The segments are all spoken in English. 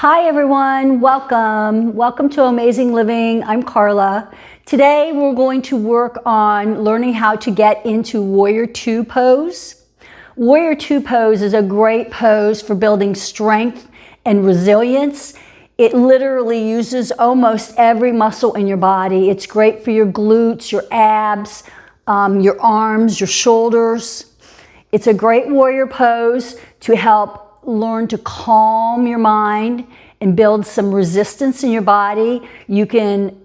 Hi everyone, welcome. Welcome to OhmAzing Living. I'm Carla. Today we're going to work on learning how to get into Warrior Two pose. Warrior Two pose is a great pose for building strength and resilience. It literally uses almost every muscle in your body. It's great for your glutes, your abs, your arms, your shoulders. It's a great warrior pose to help learn to calm your mind and build some resistance in your body. You can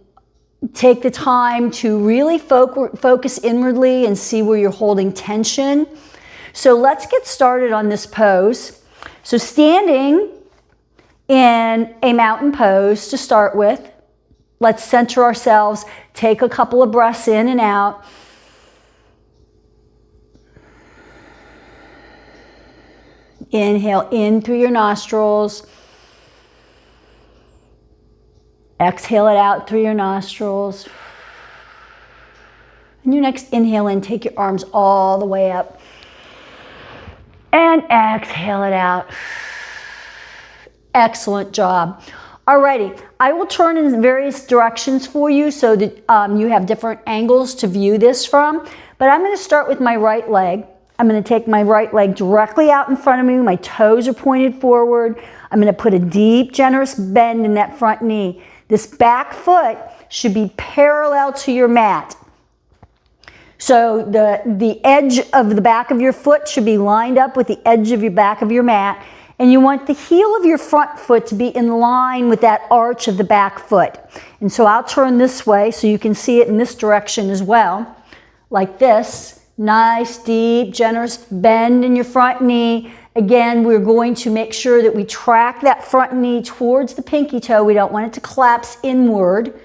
take the time to really focus inwardly and see where you're holding tension. So let's get started on this pose. So standing in a mountain pose to start with, let's center ourselves, take a couple of breaths in and out. Inhale in through your nostrils. Exhale it out through your nostrils. And your next inhale in, take your arms all the way up. And exhale it out. Excellent job. Alrighty, I will turn in various directions for you so that you have different angles to view this from. But I'm going to start with my right leg. I'm going to take my right leg directly out in front of me. My toes are pointed forward. I'm going to put a deep, generous bend in that front knee. This back foot should be parallel to your mat. So the edge of the back of your foot should be lined up with the edge of your back of your mat. And you want the heel of your front foot to be in line with that arch of the back foot. And so I'll turn this way so you can see it in this direction as well, like this. Nice, deep, generous bend in your front knee. Again, we're going to make sure that we track that front knee towards the pinky toe. We don't want it to collapse inward.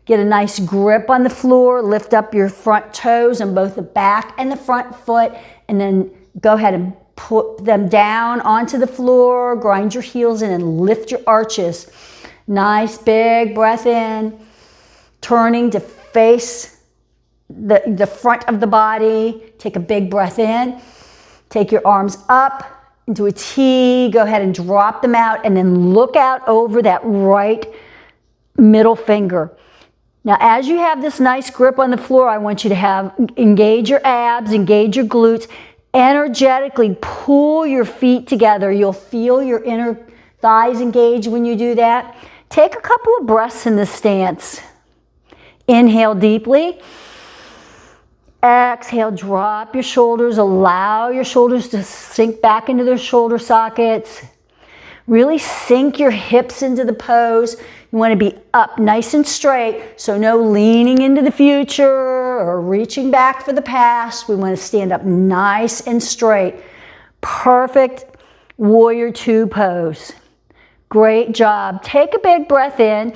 Get a nice grip on the floor. Lift up your front toes on both the back and the front foot. And then go ahead and put them down onto the floor. Grind your heels in and lift your arches. Nice, big breath in. Turning to face the front of the body. Take a big breath in. Take your arms up into a T. Go ahead and drop them out and then look out over that right middle finger. Now, as you have this nice grip on the floor, I want you to engage your abs, engage your glutes, energetically pull your feet together. You'll feel your inner thighs engage when you do that. Take a couple of breaths in this stance. Inhale deeply. Exhale, drop your shoulders. Allow your shoulders to sink back into their shoulder sockets. Really sink your hips into the pose. You want to be up nice and straight, so no leaning into the future or reaching back for the past. We want to stand up nice and straight. Perfect Warrior Two pose. Great job. Take a big breath in.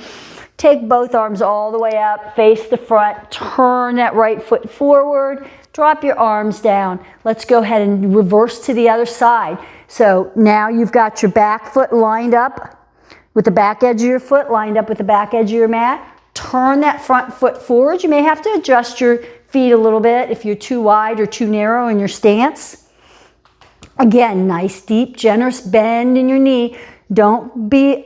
Take both arms all the way up, face the front, turn that right foot forward, drop your arms down. Let's go ahead and reverse to the other side. So now you've got your back foot lined up with the back edge of your foot, lined up with the back edge of your mat. Turn that front foot forward. You may have to adjust your feet a little bit if you're too wide or too narrow in your stance. Again, nice, deep, generous bend in your knee. Don't be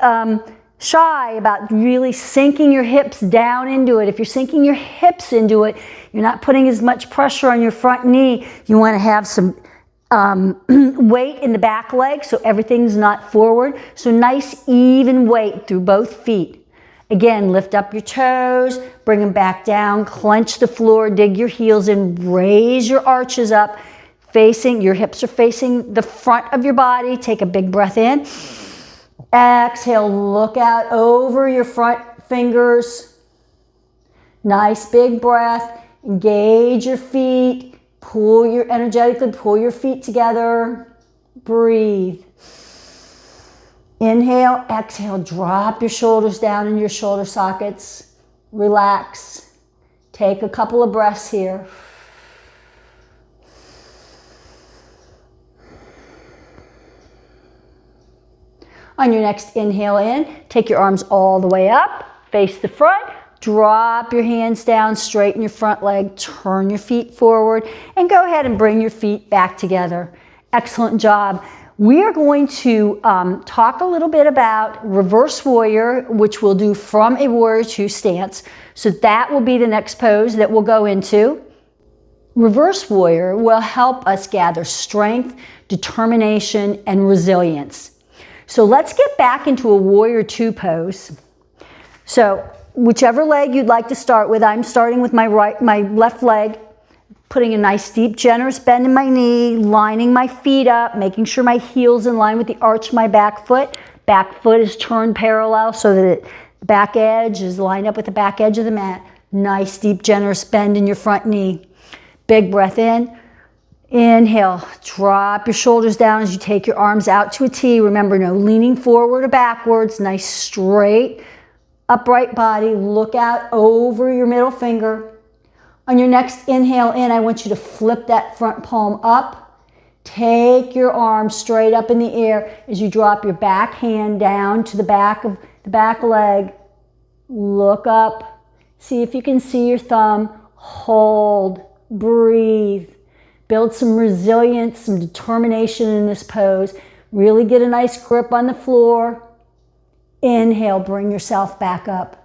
shy about really sinking your hips down into it. If you're sinking your hips into it, you're not putting as much pressure on your front knee. You want to have some weight in the back leg so everything's not forward. So nice even weight through both feet. Again, lift up your toes, bring them back down, clench the floor, dig your heels in, raise your arches up, your hips are facing the front of your body. Take a big breath in. Exhale, look out over your front fingers. Nice big breath. Engage your feet. Energetically pull your feet together. Breathe. Inhale, exhale, drop your shoulders down in your shoulder sockets. Relax. Take a couple of breaths here. On your next inhale in, take your arms all the way up, face the front, drop your hands down, straighten your front leg, turn your feet forward, and go ahead and bring your feet back together. Excellent job. We are going to talk a little bit about reverse warrior, which we'll do from a warrior two stance. So that will be the next pose that we'll go into. Reverse warrior will help us gather strength, determination, and resilience. So let's get back into a warrior two pose. So whichever leg you'd like to start with, I'm starting with my left leg, putting a nice deep generous bend in my knee, lining my feet up, making sure my heel's in line with the arch of my back foot. Back foot is turned parallel so that the back edge is lined up with the back edge of the mat. Nice deep generous bend in your front knee. Big breath in. Inhale, drop your shoulders down as you take your arms out to a T. Remember, no leaning forward or backwards. Nice straight upright body. Look out over your middle finger. On your next inhale in, I want you to flip that front palm up. Take your arm straight up in the air as you drop your back hand down to the back of the back leg. Look up. See if you can see your thumb. Hold. Breathe. Build some resilience, some determination in this pose. Really get a nice grip on the floor. Inhale, bring yourself back up.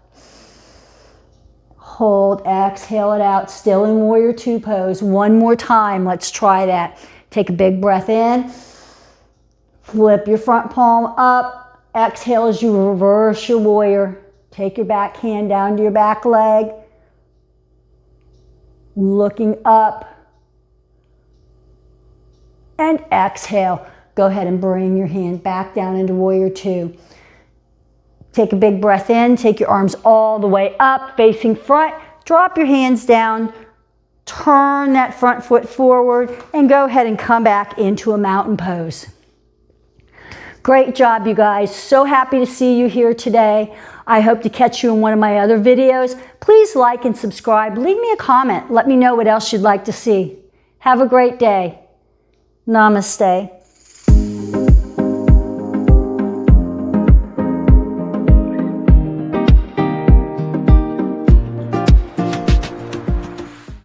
Hold, exhale it out, still in warrior two pose. One more time, let's try that. Take a big breath in. Flip your front palm up. Exhale as you reverse your warrior. Take your back hand down to your back leg. Looking up. And exhale. Go ahead and bring your hand back down into warrior two. Take a big breath in, take your arms all the way up, facing front, drop your hands down, turn that front foot forward, and go ahead and come back into a mountain pose. Great job, you guys. So happy to see you here today. I hope to catch you in one of my other videos. Please like and subscribe. Leave me a comment. Let me know what else you'd like to see. Have a great day. Namaste.